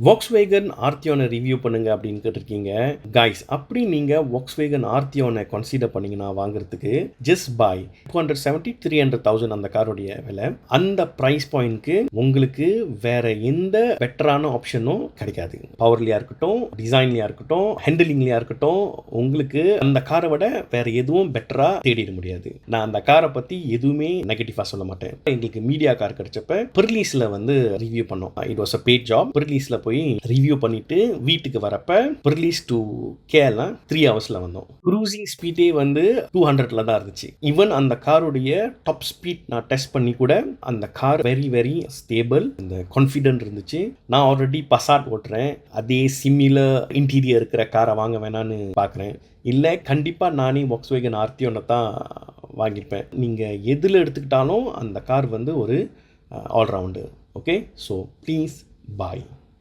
Volkswagen ஆர்டியோனை review பண்ணுங்க அப்படின்னு கேட்டிருக்கீங்க. கைஸ், அப்படி நீங்கள் Volkswagen ஆர்டியோனை கன்சிடர் பண்ணீங்கன்னா வாங்குறதுக்கு ஜஸ்ட் பாய் 270,000-300,000 அந்த காரோடைய விலை. அந்த ப்ரைஸ் பாயிண்ட்க்கு உங்களுக்கு வேற எந்த பெட்டரான ஆப்ஷனும் கிடைக்காது. பவர்லையா இருக்கட்டும், டிசைன்லையா இருக்கட்டும், ஹேண்டிலிங்லையா இருக்கட்டும், உங்களுக்கு அந்த காரை விட வேற எதுவும் பெட்டரா தேடிட முடியாது. நான் அந்த காரை பற்றி எதுவுமே நெகட்டிவாக சொல்ல மாட்டேன். எங்களுக்கு மீடியா கார் கிடைச்சப்ப பெர்லீஸில் வந்து ரிவ்யூ பண்ணோம். It was a paid job. பெர்லீஸில் போய் ரிவ்யூ பண்ணிட்டு வீட்டுக்கு வரப்ப பெர்லீஸ் டு கேரளா 3 ஹவர்ஸ்ல வந்தோம். க்ரூசிங் ஸ்பீடே வந்து 200ல தான் இருந்துச்சு. ஈவன் அந்த காருடைய டாப் ஸ்பீட் நான் டெஸ்ட் பண்ணி கூட அந்த கார் வெரி வெரி ஸ்டேபிள், அந்த கான்ஃபிடென்ட் இருந்துச்சு. நான் ஆல்ரெடி பசாட் ஓட்டுறேன், அதே சிமிலர் இன்டீரியர் இருக்கிற காரை வாங்க வேணான்னு பார்க்குறேன். இல்லை, கண்டிப்பாக நானே Volkswagen ஆர்டியோனை தான் வாங்கியிருப்பேன். நீங்கள் எதில் எடுத்துக்கிட்டாலும் அந்த கார் வந்து ஒரு all-round. Okay, so please bye.